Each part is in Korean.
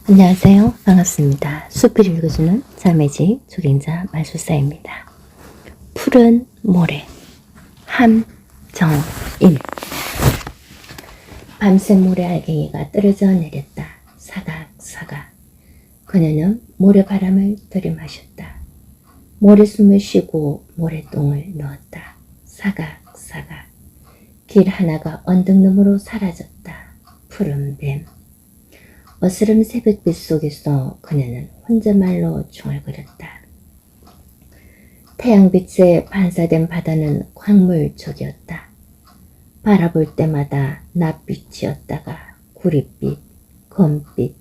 안녕하세요. 반갑습니다. 숲을 읽어주는 자매지 조경자 말술사입니다. 푸른 모래 함정인. 밤새 모래 알갱이가 떨어져 내렸다. 사각사각. 그녀는 모래바람을 들이마셨다. 모래숨을 쉬고 모래똥을 넣었다. 사각사각. 길 하나가 언덕 너머로 사라졌다. 푸른 뱀. 어스름 새벽빛 속에서 그녀는 혼잣말로 중얼거렸다. 태양빛에 반사된 바다는 광물적이었다. 바라볼 때마다 낯빛이었다가 구릿빛, 검빛,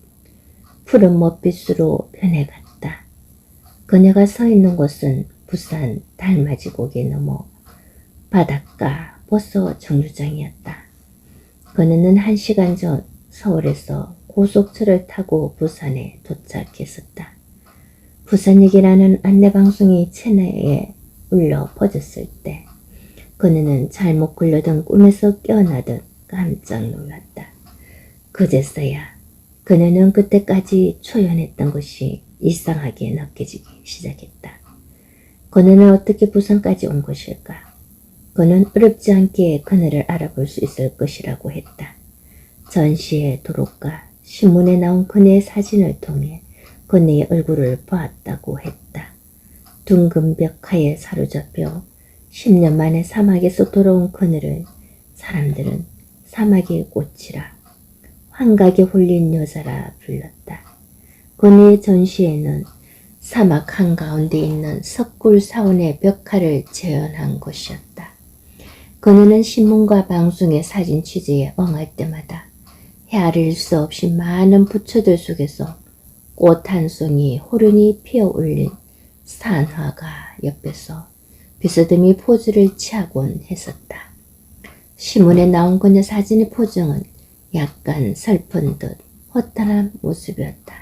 푸른 멋빛으로 변해갔다. 그녀가 서 있는 곳은 부산 달맞이 고개 너머 바닷가 버스 정류장이었다. 그녀는 1시간 전 서울에서 고속철을 타고 부산에 도착했었다. 부산역이라는 안내방송이 채널에 울려 퍼졌을 때 그녀는 잘못 굴려던 꿈에서 깨어나듯 깜짝 놀랐다. 그제서야 그녀는 그때까지 초연했던 것이 이상하게 느껴지기 시작했다. 그녀는 어떻게 부산까지 온 것일까? 그는 어렵지 않게 그녀를 알아볼 수 있을 것이라고 했다. 전시의 도로가 신문에 나온 그녀의 사진을 통해 그녀의 얼굴을 보았다고 했다. 둥근 벽하에 사로잡혀 10년 만에 사막에서 돌아온 그녀를 사람들은 사막의 꽃이라 환각에 홀린 여자라 불렀다. 그녀의 전시에는 사막 한가운데 있는 석굴 사원의 벽화를 재현한 것이었다. 그녀는 신문과 방송의 사진 취재에 응할 때마다 헤아릴 수 없이 많은 부처들 속에서 꽃 한 송이 호련히 피어올린 산화가 옆에서 비스듬히 포즈를 취하곤 했었다. 신문에 나온 그녀 사진의 표정은 약간 슬픈 듯 허탈한 모습이었다.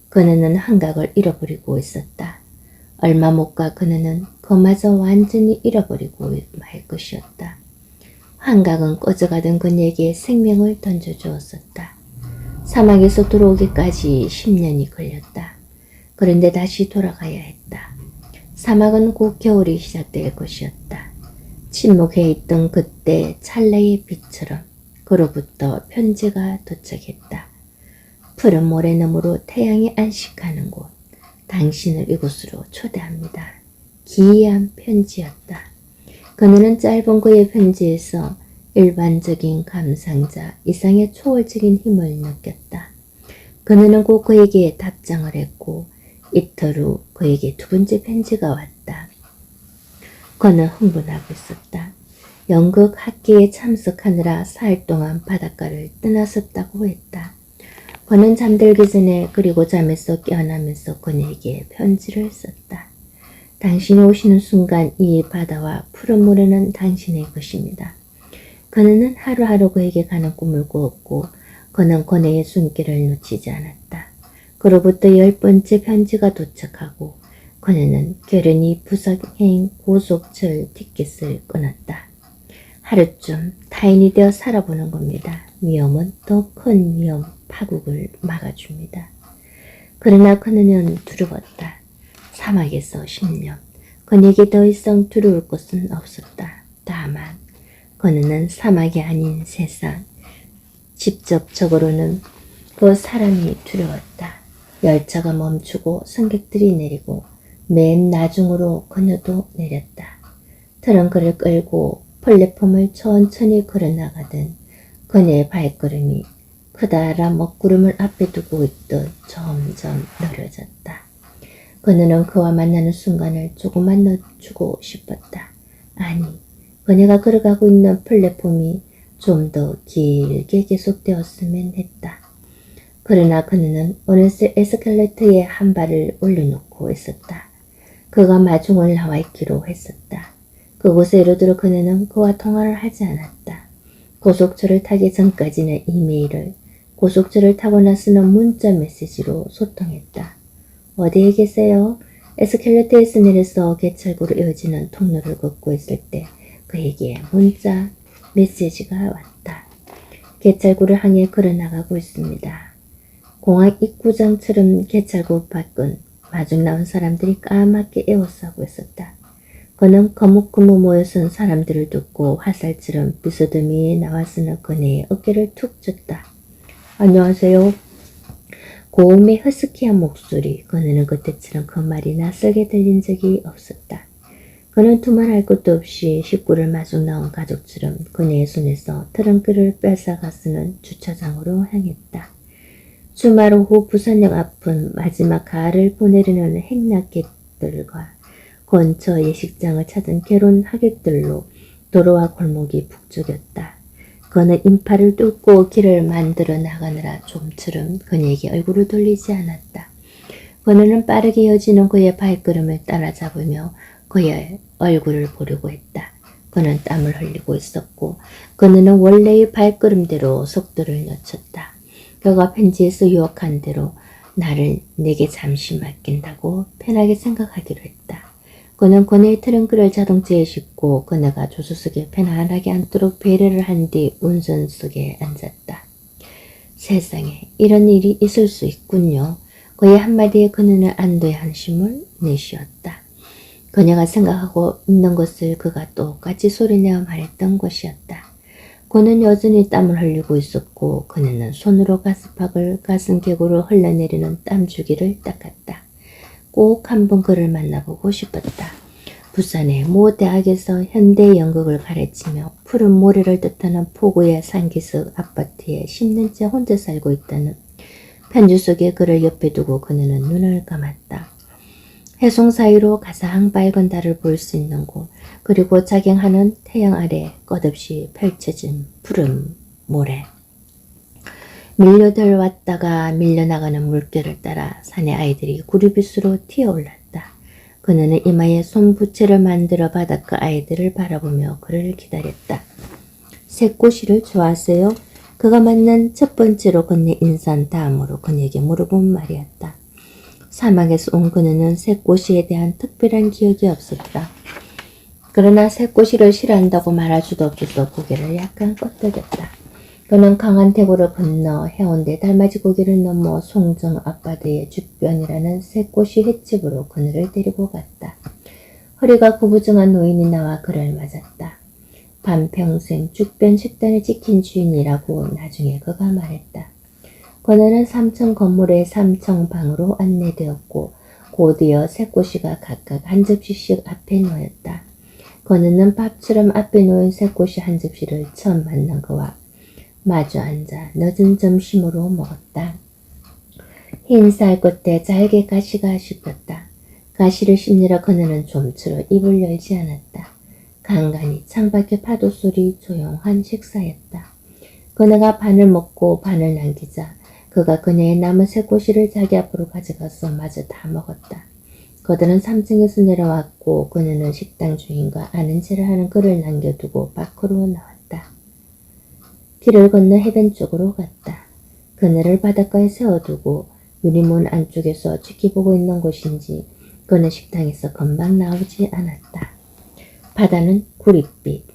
그녀는 환각을 잃어버리고 있었다. 얼마 못 가 그녀는 그마저 완전히 잃어버리고 말 것이었다. 환각은 꺼져가던 그녀에게 생명을 던져주었었다. 사막에서 들어오기까지 10년이 걸렸다. 그런데 다시 돌아가야 했다. 사막은 곧 겨울이 시작될 것이었다. 침묵해 있던 그때 찰나의 빛처럼 그로부터 편지가 도착했다. 푸른 모래 너머로 태양이 안식하는 곳, 당신을 이곳으로 초대합니다. 기이한 편지였다. 그녀는 짧은 그의 편지에서 일반적인 감상자 이상의 초월적인 힘을 느꼈다. 그녀는 곧 그에게 답장을 했고 이틀 후 그에게 두 번째 편지가 왔다. 그는 흥분하고 있었다. 연극 학기에 참석하느라 4일 동안 바닷가를 떠났었다고 했다. 그는 잠들기 전에 그리고 잠에서 깨어나면서 그녀에게 편지를 썼다. 당신이 오시는 순간 이 바다와 푸른 모래는 당신의 것입니다. 그녀는 하루하루 그에게 가는 꿈을 꾸었고 그는 그녀의 손길을 놓치지 않았다. 그로부터 10번째 편지가 도착하고 그녀는 결연히 부산행 고속철 티켓을 끊었다. 하루쯤 타인이 되어 살아보는 겁니다. 위험은 더 큰 위험 파국을 막아줍니다. 그러나 그녀는 두려웠다. 사막에서 10년, 그녀에게 더 이상 두려울 것은 없었다. 다만 그녀는 사막이 아닌 세상, 직접적으로는 그 사람이 두려웠다. 열차가 멈추고 승객들이 내리고 맨 나중으로 그녀도 내렸다. 트렁크를 끌고 플랫폼을 천천히 걸어나가던 그녀의 발걸음이 커다란 먹구름을 앞에 두고 있듯 점점 느려졌다. 그녀는 그와 만나는 순간을 조금만 늦추고 싶었다. 아니, 그녀가 걸어가고 있는 플랫폼이 좀 더 길게 계속되었으면 했다. 그러나 그녀는 어느새 에스컬레이터에 한 발을 올려놓고 있었다. 그가 마중을 나와 있기로 했었다. 그곳에 이르도록 그녀는 그와 통화를 하지 않았다. 고속철을 타기 전까지는 이메일을, 고속철을 타고 나서는 문자 메시지로 소통했다. 어디에 계세요? 에스컬레이터에서 내려서 개찰구로 이어지는 통로를 걷고 있을 때 그에게 문자 메시지가 왔다. 개찰구를 향해 걸어나가고 있습니다. 공항 입구장처럼 개찰구 밖은 마중 나온 사람들이 까맣게 에워싸고 있었다. 그는 거뭇거뭇 모여선 사람들을 듣고 화살처럼 비스듬히 나와서는 그네의 어깨를 툭 쳤다. 안녕하세요. 고음의 허스키한 목소리. 그네는 그때처럼 그 말이 낯설게 들린 적이 없었다. 그는 두말할 것도 없이 식구를 마중 나온 가족처럼 그네의 손에서 트렁크를 뺏어가서는 주차장으로 향했다. 주말 오후 부산역 앞은 마지막 가을을 보내려는 행락객들과 근처 예식장을 찾은 결혼 하객들로 도로와 골목이 북적였다. 그는 인파를 뚫고 길을 만들어 나가느라 좀처럼 그에게 얼굴을 돌리지 않았다. 그는 빠르게 이어지는 그의 발걸음을 따라잡으며 그의 얼굴을 보려고 했다. 그는 땀을 흘리고 있었고 그는 원래의 발걸음대로 속도를 늦췄다. 그가 편지에서 유혹한 대로 나를 내게 잠시 맡긴다고 편하게 생각하기로 했다. 그는 그네의 트렁크를 자동차에 싣고 그네가 조수석에 편안하게 앉도록 배려를 한 뒤 운전석에 앉았다. 세상에 이런 일이 있을 수 있군요. 그의 한마디에 그는 안도의 한숨을 내쉬었다. 그녀가 생각하고 있는 것을 그가 똑같이 소리내어 말했던 것이었다. 그는 여전히 땀을 흘리고 있었고 그는 손으로 가스팍을 가슴격으로 흘러내리는 땀주기를 닦았다. 꼭 한번 그를 만나보고 싶었다. 부산의 모 대학에서 현대 연극을 가르치며 푸른 모래를 뜻하는 포구의 상기석 아파트에 10년째 혼자 살고 있다는 편지 속에 그를 옆에 두고 그는 눈을 감았다. 해송 사이로 가장 밝은 달을 볼 수 있는 곳, 그리고 작용하는 태양 아래 끝없이 펼쳐진 푸른 모래. 밀려들어왔다가 밀려나가는 물결을 따라 산의 아이들이 구리빗으로 튀어올랐다. 그는 이마에 손부채를 만들어 바닷가 아이들을 바라보며 그를 기다렸다. 새꼬시를 좋아하세요? 그가 만난 첫 번째로 건넨 인사한 다음으로 그에게 물어본 말이었다. 사막에서 온 그는 새꼬시에 대한 특별한 기억이 없었다. 그러나 새꼬시를 싫어한다고 말할 수도 없어서 고개를 약간 꺾어겼다. 그는 강한 대구를 건너 해운대 달맞이 고개를 넘어 송정 앞바다의 죽변이라는 새꼬시 횟집으로 그늘을 데리고 갔다. 허리가 구부정한 노인이 나와 그를 맞았다. 반평생 죽변 식단을 지킨 주인이라고 나중에 그가 말했다. 그녀는 3층 건물의 3층 방으로 안내되었고 곧이어 새꼬시가 각각 한 접시씩 앞에 놓였다. 그녀는 밥처럼 앞에 놓인 새꼬시 한 접시를 처음 만난 그와 마주 앉아 늦은 점심으로 먹었다. 흰살 끝에 잘게 가시가 씹혔다. 가시를 씹느라 그녀는 좀처럼 입을 열지 않았다. 간간히 창밖의 파도 소리 조용한 식사였다. 그녀가 반을 먹고 반을 남기자 그가 그녀의 남은 새꼬시를 자기 앞으로 가져가서 마저 다 먹었다. 그들은 3층에서 내려왔고 그녀는 식당 주인과 아는 체를 하는 그를 남겨두고 밖으로 나왔다. 길을 건너 해변 쪽으로 갔다. 그녀를 바닷가에 세워두고 유리문 안쪽에서 지켜보고 있는 것인지 그는 식당에서 금방 나오지 않았다. 바다는 구릿빛,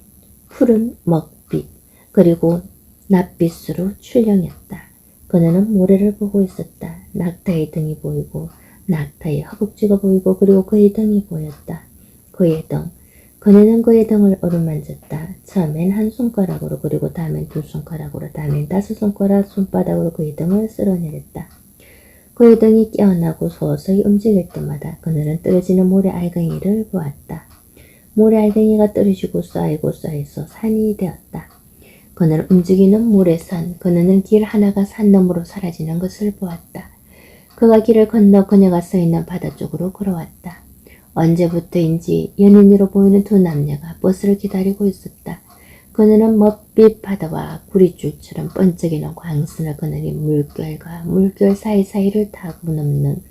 푸른 먹빛, 그리고 낯빛으로 출렁였다. 그녀는 모래를 보고 있었다. 낙타의 등이 보이고 낙타의 허벅지가 보이고 그리고 그의 등이 보였다. 그의 등. 그녀는 그의 등을 어루만졌다. 처음엔 한 손가락으로 그리고 다음엔 두 손가락으로 다음엔 5손가락 손바닥으로 그의 등을 쓸어내렸다. 그의 등이 깨어나고 서서히 움직일 때마다 그녀는 떨어지는 모래 알갱이를 보았다. 모래 알갱이가 떨어지고 쌓이고 쌓여서 산이 되었다. 그는 움직이는 모래산, 그는 길 하나가 산 너머로 사라지는 것을 보았다. 그가 길을 건너 그녀가 서 있는 바다 쪽으로 걸어왔다. 언제부터인지 연인으로 보이는 두 남녀가 버스를 기다리고 있었다. 그녀는 멋빛 바다와 구릿줄처럼 번쩍이는 광선을 그늘이 물결과 물결 사이사이를 타고 넘는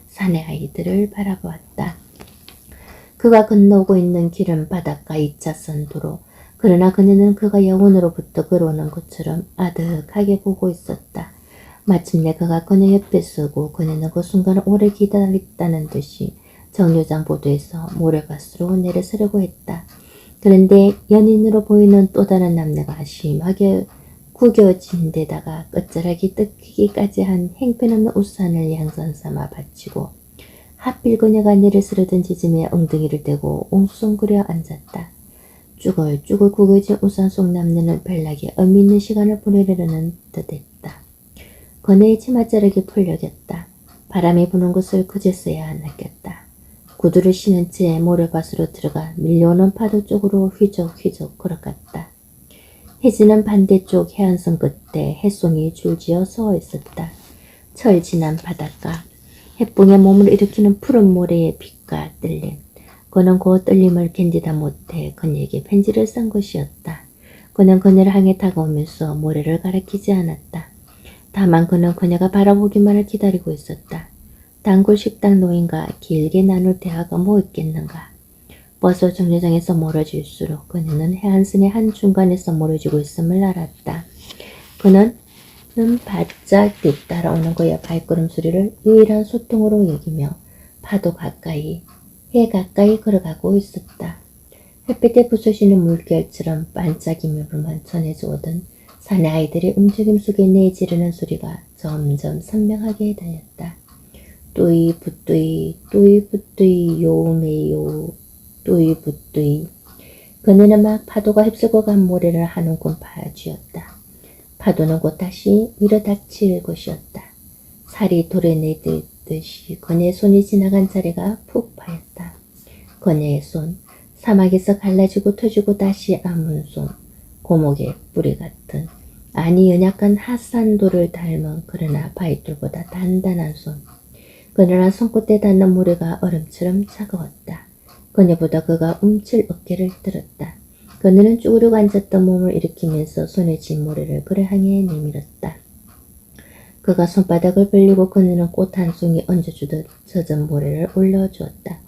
산의 아이들을 바라보았다. 그가 건너고 있는 길은 바닷가 2차선 도로. 그러나 그녀는 그가 영혼으로부터 걸어오는 것처럼 아득하게 보고 있었다. 마침내 그가 그녀 옆에 서고 그녀는 그 순간을 오래 기다렸다는 듯이 정류장 보도에서 모래밭으로 내려서려고 했다. 그런데 연인으로 보이는 또 다른 남녀가 심하게 구겨진 데다가 끝자락이 뜯기기까지 한 행편없는 우산을 양손 삼아 받치고 하필 그녀가 내려 쓰러든 지점에 엉덩이를 대고 웅숭거려 앉았다. 쭈글쭈글 구겨진 우산 속 남녀는 벨나게 의미 있는 시간을 보내려는 듯했다. 그녀의 치맛자락이 풀려겼다. 바람이 부는 것을 그제서야 느꼈다. 구두를 신은 채 모래밭으로 들어가 밀려오는 파도 쪽으로 휘적휘적 걸어갔다. 해지는 반대쪽 해안선 끝에 햇송이 줄지어 서 있었다. 철 지난 바닷가, 햇봉에 몸을 일으키는 푸른 모래의 빛과 떨림. 그는 그 떨림을 견디다 못해 그녀에게 편지를 쓴 것이었다. 그는 그녀를 향해 다가오면서 모래를 가리키지 않았다. 다만 그는 그녀가 바라보기만을 기다리고 있었다. 단골 식당 노인과 길게 나눌 대화가 뭐 있겠는가. 버스 정류장에서 멀어질수록 그녀는 해안선의 한중간에서 멀어지고 있음을 알았다. 그는 바짝 뒤따라오는 그의 발걸음 소리를 유일한 소통으로 여기며 파도 가까이, 해 가까이 걸어가고 있었다. 햇빛에 부서지는 물결처럼 반짝이며로만 전해져 오던 사내 아이들의 움직임 속에 내지르는 소리가 점점 선명하게 들렸다. 뚜이 부뚜이 뚜이 부뚜이 요메요 뚜이 부뚜이. 그녀는 막 파도가 휩쓸고 간 모래를 한 움큼 파쥐었다. 파도는 곧 다시 밀어닥칠 것이었다. 살이 돌에 내딛듯이 그녀의 손이 지나간 자리가 푹 파였다. 그녀의 손, 사막에서 갈라지고 터지고 다시 아문 손, 고목의 뿌리 같은 아니 연약한 핫산돌을 닮은 그러나 바위돌보다 단단한 손. 그러나 손끝에 닿는 모래가 얼음처럼 차가웠다. 그녀보다 그가 움찔 어깨를 들었다. 그녀는 쭈그리고 앉았던 몸을 일으키면서 손에 쥔 모래를 그를 향해 내밀었다. 그가 손바닥을 벌리고 그녀는 꽃 한 송이 얹어주듯 젖은 모래를 올려주었다.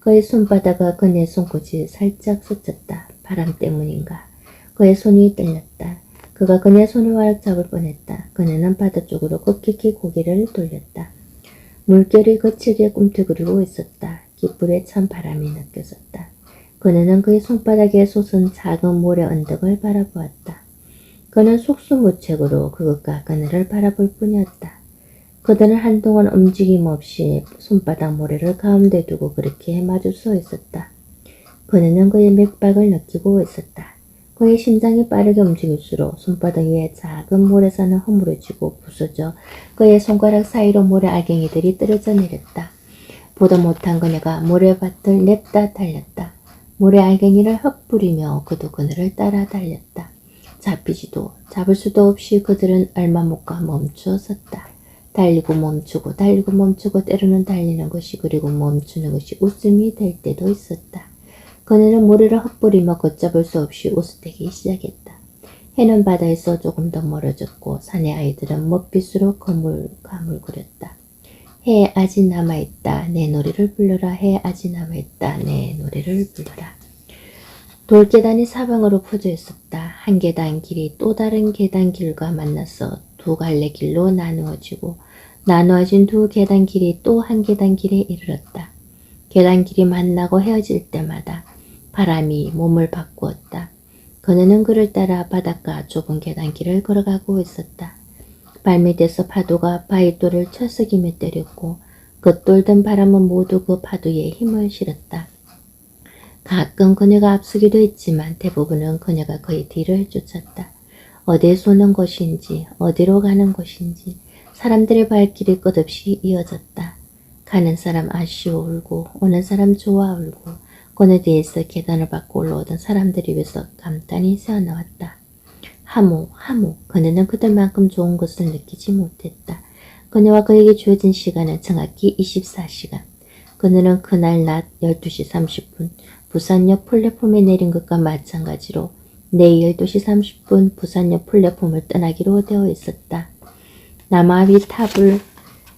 그의 손바닥과 그녀의 손끝이 살짝 스쳤다. 바람 때문인가. 그의 손이 떨렸다. 그가 그녀의 손을 와락 잡을 뻔했다. 그녀는 바다 쪽으로 급격히 고개를 돌렸다. 물결이 거칠게 꿈틀거리고 있었다. 깃불에 찬 바람이 느껴졌다. 그녀는 그의 손바닥에 솟은 작은 모래 언덕을 바라보았다. 그는 속수무책으로 그것과 그녀를 바라볼 뿐이었다. 그들은 한동안 움직임 없이 손바닥 모래를 가운데 두고 그렇게 마주 서 있었다. 그녀는 그의 맥박을 느끼고 있었다. 그의 심장이 빠르게 움직일수록 손바닥 위에 작은 모래사는 허물어지고 부서져 그의 손가락 사이로 모래 알갱이들이 떨어져 내렸다. 보다 못한 그녀가 모래밭을 냅다 달렸다. 모래 알갱이를 흩뿌리며 그도 그녀를 따라 달렸다. 잡히지도 잡을 수도 없이 그들은 얼마 못 가 멈추어 섰다. 달리고 멈추고 달리고 멈추고 때로는 달리는 것이 그리고 멈추는 것이 웃음이 될 때도 있었다. 그녀는 모래를 흩뿌리며 걷잡을 수 없이 웃어대기 시작했다. 해는 바다에서 조금 더 멀어졌고 산의 아이들은 먹빛으로 가물거렸다. 해 아직 남아있다. 내 노래를 불러라. 해 아직 남아있다. 내 노래를 불러라. 돌계단이 사방으로 퍼져 있었다. 한 계단 길이 또 다른 계단 길과 만나서 두 갈래 길로 나누어지고 나누어진 두 계단 길이 또 한 계단 길에 이르렀다. 계단 길이 만나고 헤어질 때마다 바람이 몸을 바꾸었다. 그녀는 그를 따라 바닷가 좁은 계단길을 걸어가고 있었다. 발밑에서 파도가 바위돌을 철썩이며 때렸고 겉돌던 바람은 모두 그 파도에 힘을 실었다. 가끔 그녀가 앞서기도 했지만 대부분은 그녀가 그의 뒤를 쫓았다. 어디에 쏘는 것인지 어디로 가는 것인지 사람들의 발길이 끝없이 이어졌다. 가는 사람 아쉬워 울고 오는 사람 좋아 울고 그녀 뒤에서 계단을 밟고 올라오던 사람들이 위해서 감탄이 새어나왔다. 하모. 그녀는 그들만큼 좋은 것을 느끼지 못했다. 그녀와 그에게 주어진 시간은 정확히 24시간. 그녀는 그날 낮 12시 30분 부산역 플랫폼에 내린 것과 마찬가지로 내일 12시 30분 부산역 플랫폼을 떠나기로 되어 있었다. 남아위 탑을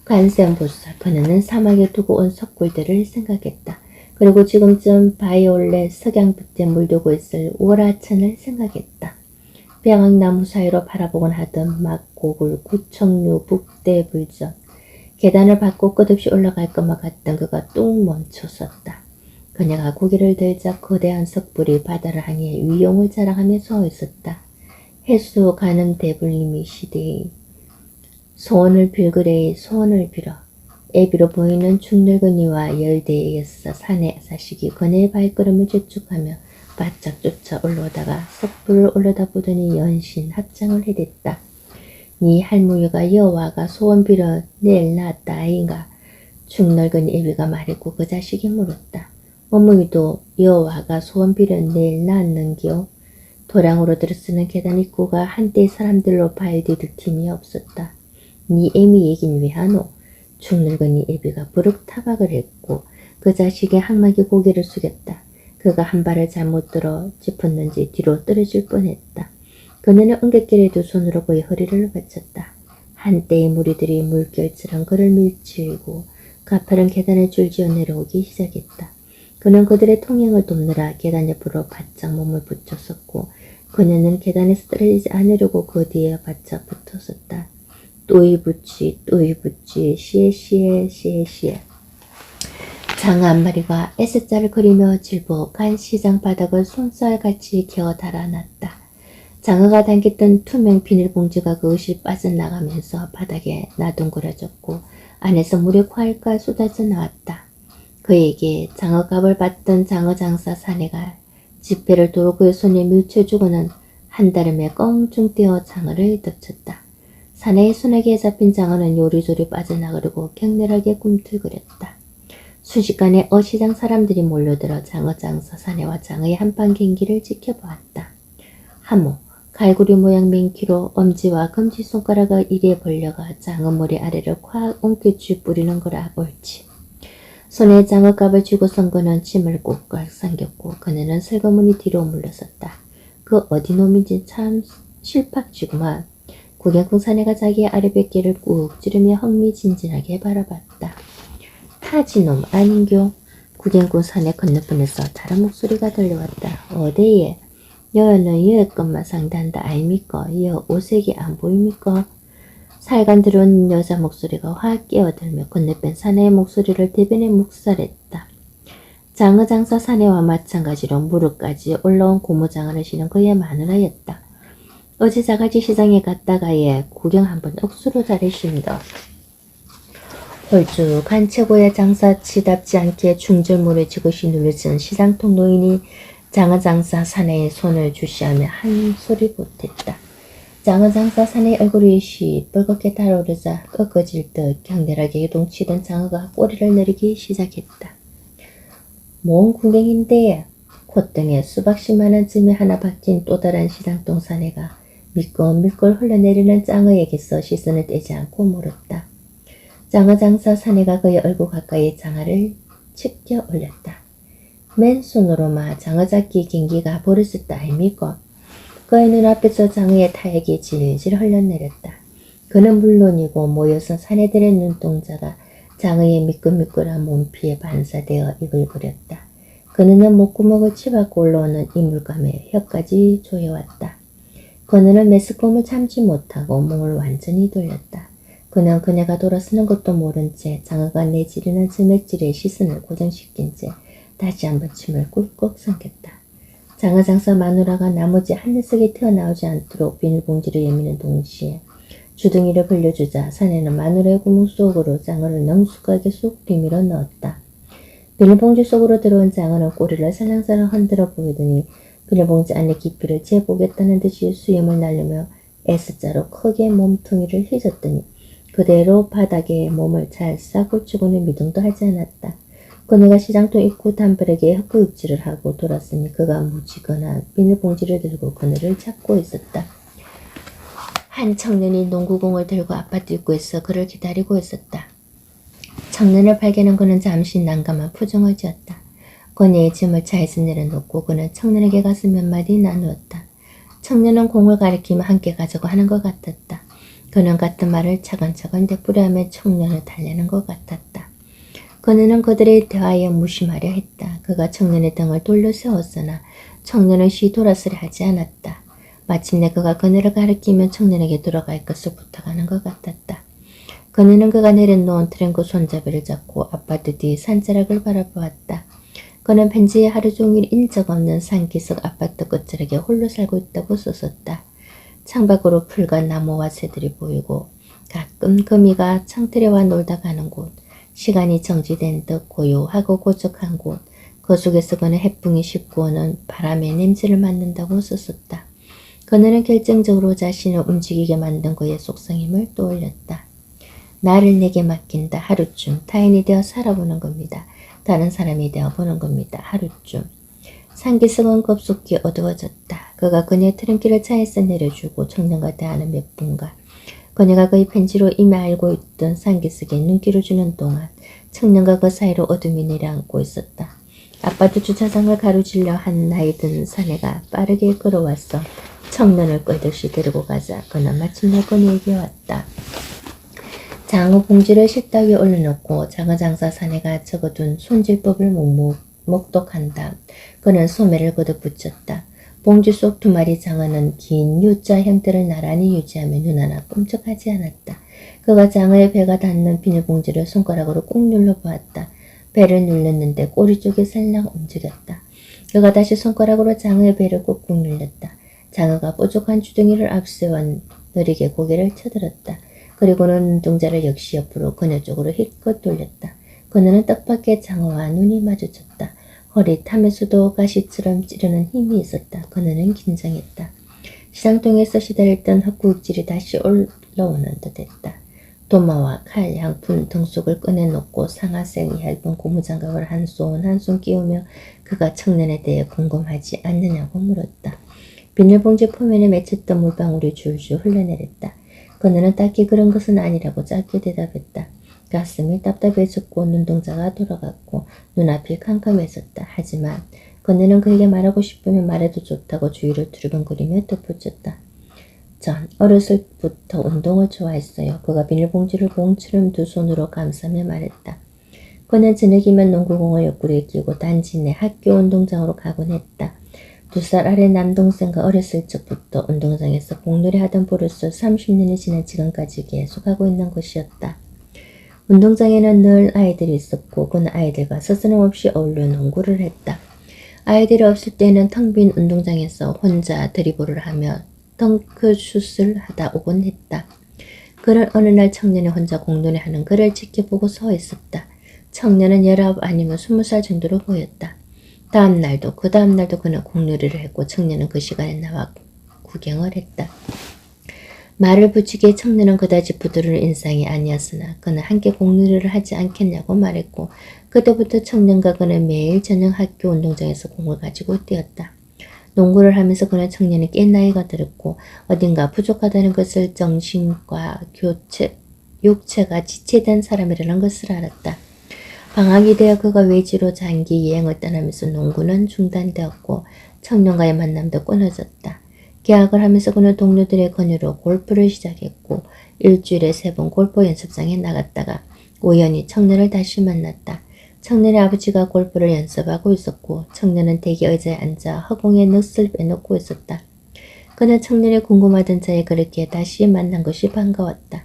관세음보사. 그녀는 사막에 두고 온 석굴들을 생각했다. 그리고 지금쯤 바이올렛 석양빛에 물들고 있을 월하천을 생각했다. 병학나무 사이로 바라보곤 하던 막고굴 구청류 북대불전. 계단을 밟고 끝없이 올라갈 것만 같던 그가 뚝 멈춰섰다. 그녀가 고개를 들자 거대한 석불이 바다를 향해 위용을 자랑하며 서 있었다. 해수 가는 대불님이 시대의 소원을 빌그레의 소원을 빌어 애비로 보이는 중늙은이와 열대에서 산에 사식이 그네의 발걸음을 재촉하며 바짝 쫓아 올라오다가 석불을 올려다보더니 연신 합장을 해댔다. 네 할무이가 여호와가 소원 빌어 내일 낳았다 아이가. 중늙은 애비가 말했고 그 자식이 물었다. 어머니도 여호와가 소원 빌어 내일 낳았는겨? 도량으로 들어서는 계단 입구가 한때 사람들로 발디딜 틈이 없었다. 네 애미 얘긴 왜 하노? 중늙은이 애비가 부룩 타박을 했고 그 자식의 항막이 고개를 숙였다. 그가 한 발을 잘못 들어 짚었는지 뒤로 떨어질 뻔했다. 그는 엉겹결에 두 손으로 그의 허리를 받쳤다. 한때의 무리들이 물결처럼 그를 밀치고 가파른 계단을 줄지어 내려오기 시작했다. 그는 그들의 통행을 돕느라 계단 옆으로 바짝 몸을 붙였었고 그녀는 계단에서 떨어지지 않으려고 그 뒤에 바짝 붙었었다. 또이 붙지 시에 장어 한 마리가 S자를 그리며 질복한 시장 바닥을 손살같이 기어 달아났다. 장어가 당겼던 투명 비닐봉지가 그것이 빠져나가면서 바닥에 나둥그러졌고 안에서 물이 콸콸 쏟아져 나왔다. 그에게 장어값을 받던 장어장사 사내가 지폐를 도로 그의 손에 밀쳐주고는 한다름에 껑충 떼어 장어를 덮쳤다. 사내의 소나기에 잡힌 장어는 요리조리 빠져나가려고 격렬하게 꿈틀거렸다. 순식간에 어시장 사람들이 몰려들어 장어장사 사내와 장어의 한판 경기를 지켜보았다. 하모, 갈고리 모양 맹키로 엄지와 검지손가락을 이리에 벌려가 장어 머리 아래를 콱 엉켜쥐 뿌리는 거라 옳지. 손에 장어값을 쥐고 선 그는 침을 꼴깍 삼겼고 그네는 슬그머니 뒤로 물러섰다. 그 어디 놈인지 참 실팍쥐구만. 구경꾼 사내가 자기의 아래뱃길을 꾹 찌르며 흥미진진하게 바라봤다. 타지놈 아닌교? 구경꾼 사내 건너편에서 다른 목소리가 들려왔다. 어데예? 여는 여의 것만 상대한다 아닙니까? 여 오색이 안 보입니까? 살간 들어온 여자 목소리가 확 깨어들며 건너편 사내의 목소리를 대변해 묵살했다. 장어장사 사내와 마찬가지로 무릎까지 올라온 고무장어를 신은 그의 마누라였다. 어제 자가지 시장에 갔다가 구경 한번 억수로 잘했습니다. 홀쭉한 최고의 장사치답지 않게 중절모를 지그시 눌러진 시장통 노인이 장어장사 사내의 손을 주시하며 한 소리 보탰다. 장어장사 사내의 얼굴이 시뻘겋게 달아오르자 꺾어질 듯 격렬하게 요동치던 장어가 꼬리를 내리기 시작했다. 뭔 구경인데? 콧등에 수박씩만한 쯤에 하나 박힌 또 다른 시장통 사내가 미끌미끌 흘러내리는 장어에게서 시선을 떼지 않고 물었다. 장어장사 사내가 그의 얼굴 가까이 장어를 치켜 올렸다. 맨손으로만 장어 잡기 경기가 벌어졌다 아닙니까? 그의 눈앞에서 장어의 타액이 질질 흘러내렸다. 그는 물론이고 모여서 사내들의 눈동자가 장어의 미끌미끌한 몸피에 반사되어 입을 그렸다. 그는 목구멍을 치받고 올라오는 이물감에 혀까지 조여왔다. 그는 메스꺼움을 참지 못하고 몸을 완전히 돌렸다. 그는 그녀가 돌아서는 것도 모른 채 장어가 내지르는 점액질에 시선을 고정시킨 채 다시 한번 침을 꿀꺽 삼켰다. 장어장사 마누라가 나머지 한 녀석이 튀어나오지 않도록 비닐봉지를 여미는 동시에 주둥이를 벌려주자 사내는 마누라의 구멍 속으로 장어를 능숙하게 쏙 비밀어 넣었다. 비닐봉지 속으로 들어온 장어는 꼬리를 살랑살랑 흔들어 보이더니 비닐봉지 안의 깊이를 재보겠다는 듯이 수염을 날리며 S자로 크게 몸통이를 휘젓더니 그대로 바닥에 몸을 잘 싸고 치고는 미동도 하지 않았다. 그녀가 시장통 입구 담벼락에 헛구역질을 하고 돌았으니 그가 무지거나 비닐봉지를 들고 그녀를 찾고 있었다. 한 청년이 농구공을 들고 아파트 입구에서 그를 기다리고 있었다. 청년을 발견한 그는 잠시 난감한 표정을 지었다. 그녀의 짐을 차에서 내려놓고 그는 청년에게 가서 몇 마디 나누었다. 청년은 공을 가리키며 함께 가자고 하는 것 같았다. 그는 같은 말을 차근차근 되풀이하며 청년을 달래는 것 같았다. 그녀는 그들의 대화에 무심하려 했다. 그가 청년의 등을 돌려 세웠으나 청년은 쉬 돌아서려 하지 않았다. 마침내 그가 그녀를 가리키며 청년에게 돌아갈 것을 부탁하는 것 같았다. 그녀는 그가 내려놓은 트랭크 손잡이를 잡고 아파트 뒤 산자락을 바라보았다. 그는 편지에 하루 종일 인적 없는 산기슭 아파트 끝자락에 홀로 살고 있다고 썼었다. 창밖으로 풀과 나무와 새들이 보이고 가끔 거미가 창틀에와 놀다 가는 곳, 시간이 정지된 듯 고요하고 고적한 곳, 그 속에서 그는 해풍이 싣고오는 바람의 냄새를 맡는다고 썼었다. 그는 결정적으로 자신을 움직이게 만든 그의 속성임을 떠올렸다. 나를 내게 맡긴다. 하루쯤 타인이 되어 살아보는 겁니다. 다른 사람이 되어보는 겁니다. 하루쯤. 상기성은 급속히 어두워졌다. 그가 그녀의 트림길을 차에서 내려주고 청년과 대하는 몇 분간 그녀가 그의 편지로 이미 알고 있던 상기석에 눈길을 주는 동안 청년과 그 사이로 어둠이 내려앉고 있었다. 아파트 주차장을 가로질러 한 나이 든 사내가 빠르게 걸어와서 청년을 끌듯이 데리고 가자 그는 마침내 그녀에게 왔다. 장어 봉지를 식탁 위에 올려놓고 장어 장사 사내가 적어둔 손질법을 목독한 다음 그는 소매를 거듭 붙였다. 봉지 속 2마리 장어는 긴 U자 형태를 나란히 유지하며 눈 하나 끔찍하지 않았다. 그가 장어의 배가 닿는 비닐봉지를 손가락으로 꾹 눌러보았다. 배를 눌렀는데 꼬리 쪽이 살랑 움직였다. 그가 다시 손가락으로 장어의 배를 꾹꾹 눌렸다. 장어가 뾰족한 주둥이를 앞세워 느리게 고개를 쳐들었다. 그리고는 눈동자를 역시 옆으로 그녀 쪽으로 힘껏 돌렸다. 그녀는 뜻밖의 장어와 눈이 마주쳤다. 허릿함에서도 가시처럼 찌르는 힘이 있었다. 그녀는 긴장했다. 시장통에서 시달렸던 헛구역질이 다시 올라오는 듯했다. 도마와 칼, 양푼 등속을 꺼내놓고 상하색 얇은 고무장갑을 한 손 끼우며 그가 청년에 대해 궁금하지 않느냐고 물었다. 비닐봉지 표면에 맺혔던 물방울이 줄줄 흘러내렸다. 그녀는 딱히 그런 것은 아니라고 짧게 대답했다. 가슴이 답답해졌고 눈동자가 돌아갔고 눈앞이 캄캄해졌다. 하지만 그녀는 그에게 말하고 싶으면 말해도 좋다고 주위를 두리번거리며 덧붙였다. 전 어렸을 때부터 운동을 좋아했어요. 그가 비닐봉지를 봉처럼 2손으로 감싸며 말했다. 그는 저녁이면 농구공을 옆구리에 끼고 단지 내 학교 운동장으로 가곤 했다. 2살 아래 남동생과 어렸을 적부터 운동장에서 공놀이 하던 버릇을 30년이 지난 지금까지 계속하고 있는 것이었다. 운동장에는 늘 아이들이 있었고 그는 아이들과 스스럼없이 어울려 농구를 했다. 아이들이 없을 때는 텅 빈 운동장에서 혼자 드리블을 하며 덩크슛을 하다 오곤 했다. 그는 어느 날 청년이 혼자 공놀이 하는 그를 지켜보고 서 있었다. 청년은 19 아니면 20살 정도로 보였다. 다음 날도 그 다음 날도 그는 공놀이를 했고 청년은 그 시간에 나와 구경을 했다. 말을 붙이기에 청년은 그다지 부드러운 인상이 아니었으나 그는 함께 공놀이를 하지 않겠냐고 말했고 그때부터 청년과 그는 매일 저녁 학교 운동장에서 공을 가지고 뛰었다. 농구를 하면서 그는 청년이 꽤 나이가 들었고 어딘가 부족하다는 것을 정신과 육체가 지체된 사람이라는 것을 알았다. 방학이 되어 그가 외지로 장기 여행을 떠나면서 농구는 중단되었고 청년과의 만남도 끊어졌다. 계약을 하면서 그는 동료들의 권유로 골프를 시작했고 일주일에 3번 골프 연습장에 나갔다가 우연히 청년을 다시 만났다. 청년의 아버지가 골프를 연습하고 있었고 청년은 대기 의자에 앉아 허공에 넋을 빼놓고 있었다. 그는 청년이 궁금하던 차에 그렇게 다시 만난 것이 반가웠다.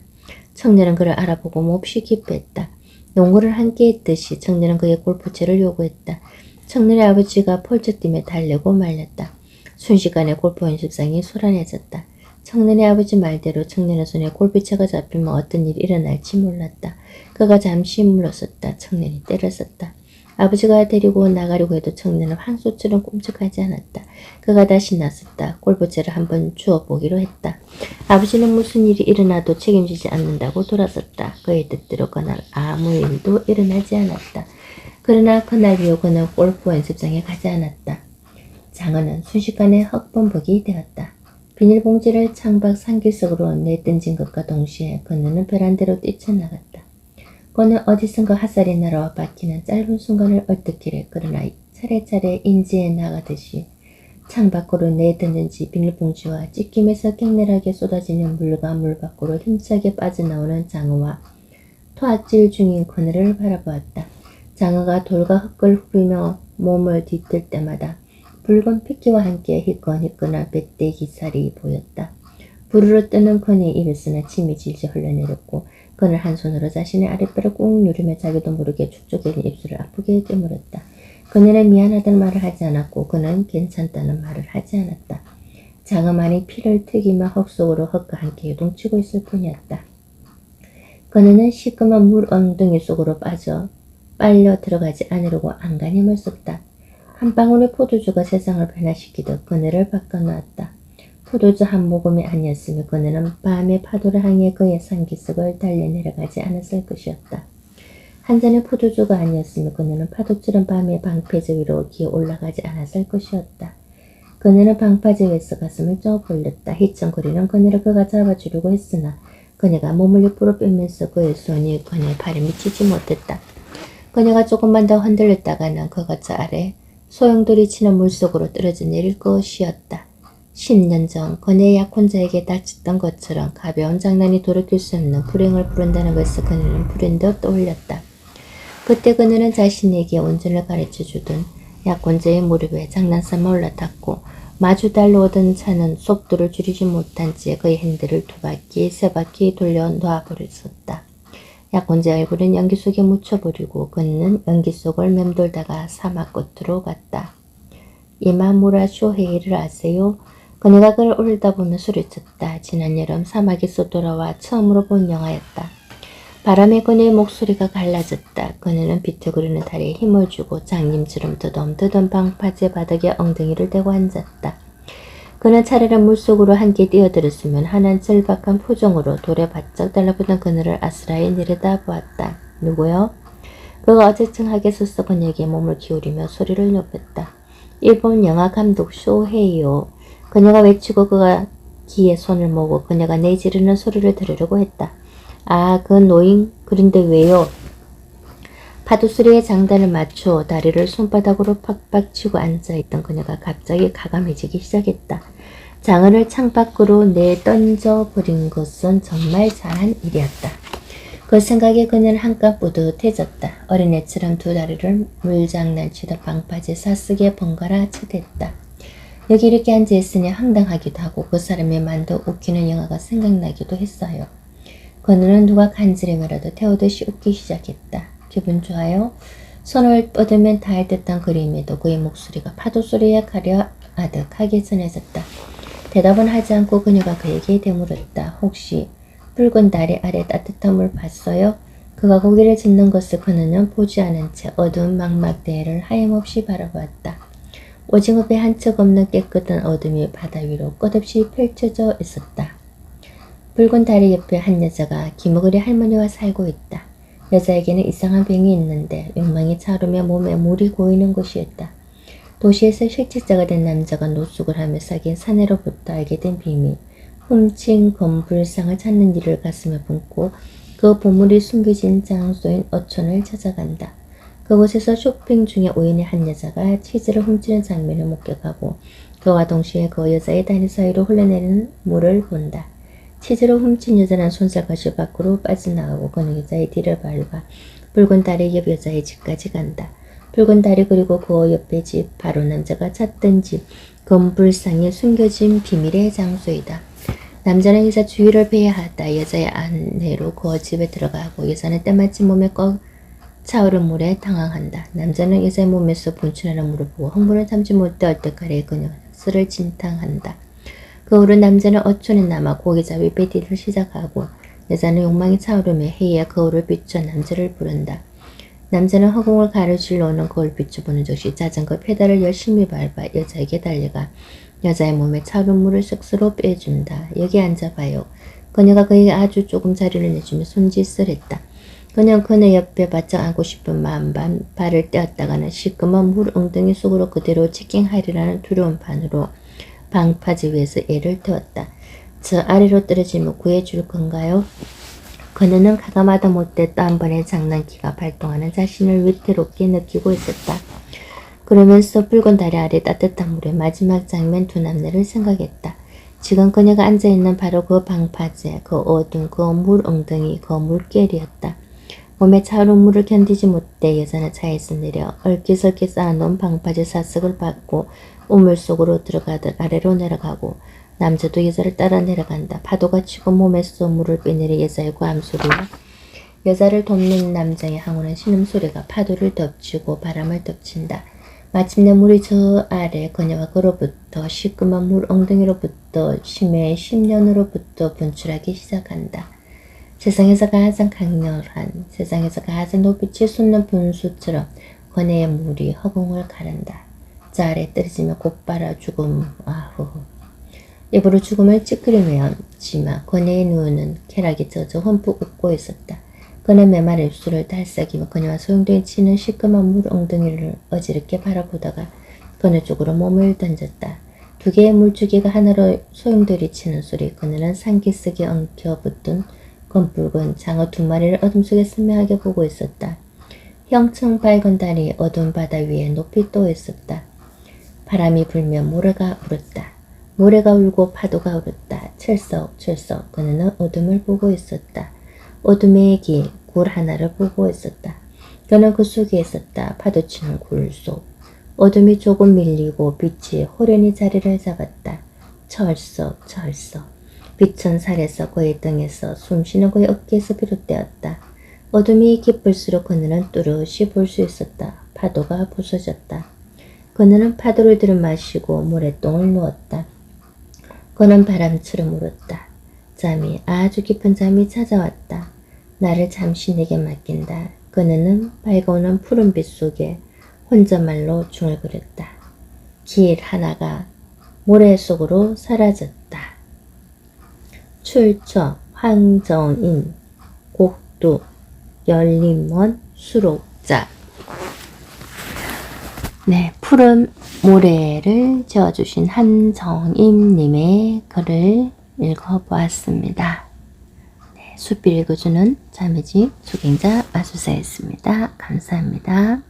청년은 그를 알아보고 몹시 기뻐했다. 농구를 함께 했듯이 청년은 그의 골프채를 요구했다. 청년의 아버지가 펄쩍 뛰며 달래고 말렸다. 순식간에 골프 연습장이 소란해졌다. 청년의 아버지 말대로 청년의 손에 골프채가 잡히면 어떤 일이 일어날지 몰랐다. 그가 잠시 물러섰다. 청년이 때렸었다. 아버지가 데리고 나가려고 해도 청년은 황소처럼 꼼짝하지 않았다. 그가 다시 나섰다. 골프채를 한번 주워보기로 했다. 아버지는 무슨 일이 일어나도 책임지지 않는다고 돌아섰다. 그의 뜻대로 그날 아무 일도 일어나지 않았다. 그러나 그날 이후 그는 골프 연습장에 가지 않았다. 장어는 순식간에 헛범벅이 되었다. 비닐봉지를 창밖 상기석으로 내던진 것과 동시에 그녀는 베란다로 뛰쳐나갔다. 그는 어디선가 핫살이 날아와 박히는 짧은 순간을 얼뜨기를 그러나 차례차례 인지해 나가듯이 창밖으로 내던진지 비닐봉지와 찢김에서 격렬하게 쏟아지는 물과 물 밖으로 힘차게 빠져나오는 장어와 토악질 중인 그녀를 바라보았다. 장어가 돌과 흙을 후비며 몸을 뒤뜰 때마다 붉은 피키와 함께 희끈희끈한 배때기 살이 보였다. 부르르 뜨는 그의 입에서는 침이 질질 흘러내렸고 그는 한 손으로 자신의 아랫배를 꾹 누르며 자기도 모르게 축축해진 입술을 아프게 깨물었다. 그녀는 미안하다는 말을 하지 않았고 그는 괜찮다는 말을 하지 않았다. 자그마니 피를 튀기며 흙 속으로 흙과 함께 요동치고 있을 뿐이었다. 그녀는 시커먼 물 엉덩이 속으로 빨려 들어가지 않으려고 안간히 힘을 썼다. 한 방울의 포도주가 세상을 변화시키듯 그네를 바꿔놓았다. 포도주 한 모금이 아니었으면 그네는 밤의 파도를 향해 그의 상기석을 달려 내려가지 않았을 것이었다. 한 잔의 포도주가 아니었으면 그네는 파도처럼 밤의 방패제 위로 기어 올라가지 않았을 것이었다. 그네는 방파제 위에서 가슴을 쩍 벌렸다. 희청거리는 그네를 그가 잡아주려고 했으나 그네가 몸을 옆으로 빼면서 그의 손이 그네의 팔에 미치지 못했다. 그네가 조금만 더 흔들렸다가는 그가 저 아래 소용돌이 치는 물속으로 떨어져 내릴 것이었다. 10년 전 그네의 약혼자에게 닥쳤던 것처럼 가벼운 장난이 돌이킬 수 없는 불행을 부른다는 것을 그네는 불현듯 떠올렸다. 그때 그네는 자신에게 운전을 가르쳐주던 약혼자의 무릎에 장난삼아 올라탔고 마주 달려오던 차는 속도를 줄이지 못한 채 그의 핸들을 2바퀴, 3바퀴 돌려 놓아버렸었다. 약혼자의 얼굴은 연기 속에 묻혀버리고 그는 연기 속을 맴돌다가 사막 끝으로 갔다. 이마무라 쇼헤이를 아세요? 그네가 그를 올려다보며 소리쳤다. 지난 여름 사막에서 돌아와 처음으로 본 영화였다. 바람에 그네의 목소리가 갈라졌다. 그네는 비틀거리는 다리에 힘을 주고 장님처럼 뜨덤뜨덤 방파제 바닥에 엉덩이를 대고 앉았다. 그는 차라리 물속으로 함께 뛰어들었으면 하는 절박한 표정으로 돌에 바짝 달라붙은 그네를 아스라이 내려다보았다. 누구요? 그가 어제청하게 서서 그녀에게 몸을 기울이며 소리를 높였다. 일본 영화 감독 쇼헤이요. 그녀가 외치고 그가 귀에 손을 모으고 그녀가 내지르는 소리를 들으려고 했다. 아, 그 노인? 그런데 왜요? 파도소리에 장단을 맞춰 다리를 손바닥으로 팍팍 치고 앉아있던 그녀가 갑자기 가감해지기 시작했다. 장어를 창밖으로 내던져버린 것은 정말 잘한 일이었다. 그 생각에 그녀는 한껏 뿌듯해졌다. 어린애처럼 두 다리를 물장난치다 방파제 사쓰게 번갈아 쳐댔다. 여기 이렇게 앉아있으니 황당하기도 하고 그 사람의 만도 웃기는 영화가 생각나기도 했어요. 그녀는 누가 간지럼이라도 태우듯이 웃기 시작했다. 기분 좋아요? 손을 뻗으면 닿을 듯한 그림에도 그의 목소리가 파도소리에 가려 아득하게 전해졌다. 대답은 하지 않고 그녀가 그에게 되물었다. 혹시 붉은 다리 아래 따뜻한 물 봤어요? 그가 고개를 젓는 것을 그녀는 보지 않은 채 어두운 망막대를 하염없이 바라보았다. 오징어 배 한 척 없는 깨끗한 어둠이 바다 위로 끝없이 펼쳐져 있었다. 붉은 다리 옆에 한 여자가 기머거리 할머니와 살고 있다. 여자에게는 이상한 병이 있는데 욕망이 차오르며 몸에 물이 고이는 것이었다. 도시에서 실직자가 된 남자가 노숙을 하며 사귄 사내로부터 알게 된 비밀, 훔친 건불상을 찾는 일을 가슴에 품고 그 보물이 숨겨진 장소인 어촌을 찾아간다. 그곳에서 쇼핑 중에 우연히 한 여자가 치즈를 훔치는 장면을 목격하고 그와 동시에 그 여자의 다리 사이로 흘러내리는 물을 본다. 치즈를 훔친 여자는 손살같이 밖으로 빠져나가고 그 여자의 뒤를 밟아 붉은 다리 옆 여자의 집까지 간다. 붉은 다리 그리고 그 옆의 집, 바로 남자가 찾던 집, 건불상에 숨겨진 비밀의 장소이다. 남자는 여자 주위를 배회하다 여자의 아내로 그 집에 들어가고 여자는 때마침 몸에 꽉 차오른 물에 당황한다. 남자는 여자의 몸에서 분출하는 물을 보고 흥분을 참지 못해 얼떨결에 그녀를 진탕한다. 그 후로 남자는 어촌에 남아 고기잡이 배디를 시작하고 여자는 욕망이 차오르며 해에 거울을 비춰 남자를 부른다. 남자는 허공을 가로질러 오는 거울 비춰보는 즉시 자전거 페달을 열심히 밟아 여자에게 달려가 여자의 몸에 차오른 물을 스스로 빼준다. 여기 앉아봐요. 그녀가 그에게 아주 조금 자리를 내주며 손짓을 했다. 그녀는 그녀 옆에 바짝 앉고 싶은 마음 반 발을 떼었다가는 시꺼먼 물 엉덩이 속으로 그대로 직행하리라는 두려운 판으로 방파제 위에서 애를 태웠다. 저 아래로 떨어지면 구해줄 건가요? 그녀는 가감하다 못해 또 한 번의 장난기가 발동하는 자신을 위태롭게 느끼고 있었다. 그러면서 붉은 다리 아래 따뜻한 물의 마지막 장면 두 남녀를 생각했다. 지금 그녀가 앉아있는 바로 그 방파제, 그 어두운 그 물 엉덩이, 그 물결이었다. 몸에 차오른 물을 견디지 못해 여자는 차에서 내려 얼기설기 쌓아놓은 방파제 사석을 밟고 우물 속으로 들어가듯 아래로 내려가고 남자도 여자를 따라 내려간다. 파도가 치고 몸에서 물을 빼내려 여자의 고함소리와 여자를 돕는 남자의 항우는 신음소리가 파도를 덮치고 바람을 덮친다. 마침내 물이 저 아래 그녀와 그로부터 시꺼먼 물 엉덩이로부터 심해 10년으로부터 분출하기 시작한다. 세상에서 가장 강렬한, 세상에서 가장 높이 솟는 분수처럼 그네의 물이 허공을 가른다. 저 아래 떨어지며 곧바로 죽음. 아후. 입으로 죽음을 찌끄리며지만 그네의 눈은 쾌락이 젖어 흠뻑 웃고 있었다. 그는 메마른 입술을 달싹이며 그녀와 소용돌이 치는 시꺼먼 물 엉덩이를 어지럽게 바라보다가 그녀 쪽으로 몸을 던졌다. 두 개의 물줄기가 하나로 소용돌이 치는 소리. 그녀는 산기슭에 엉켜붙은 검붉은 장어 두 마리를 어둠 속에 선명하게 보고 있었다. 형청 밝은 달이 어두운 바다 위에 높이 떠 있었다. 바람이 불면 모래가 울었다. 모래가 울고 파도가 울었다. 철썩철썩 그녀는 어둠을 보고 있었다. 어둠의 길, 굴 하나를 보고 있었다. 그는 그 속에 있었다. 파도치는 굴 속. 어둠이 조금 밀리고 빛이 호련히 자리를 잡았다. 철썩철썩. 빛은 살에서 그의 등에서 숨쉬는 그의 어깨에서 비롯되었다. 어둠이 깊을수록 그녀는 뚜렷이 볼 수 있었다. 파도가 부서졌다. 그녀는 파도를 들이마시고 모래똥을 누웠다. 그는 바람처럼 울었다. 잠이, 아주 깊은 잠이 찾아왔다. 나를 잠시 내게 맡긴다. 그녀는 밝아오는 푸른빛 속에 혼잣말로 중얼거렸다. 길 하나가 모래 속으로 사라졌다. 출처, 황정인, 곡두, 열림원, 수록자. 네, 푸른 모래를 지어주신 한정임님의 글을 읽어보았습니다. 네, 숲이 읽어주는 자매지 소갱자 마수사였습니다. 감사합니다.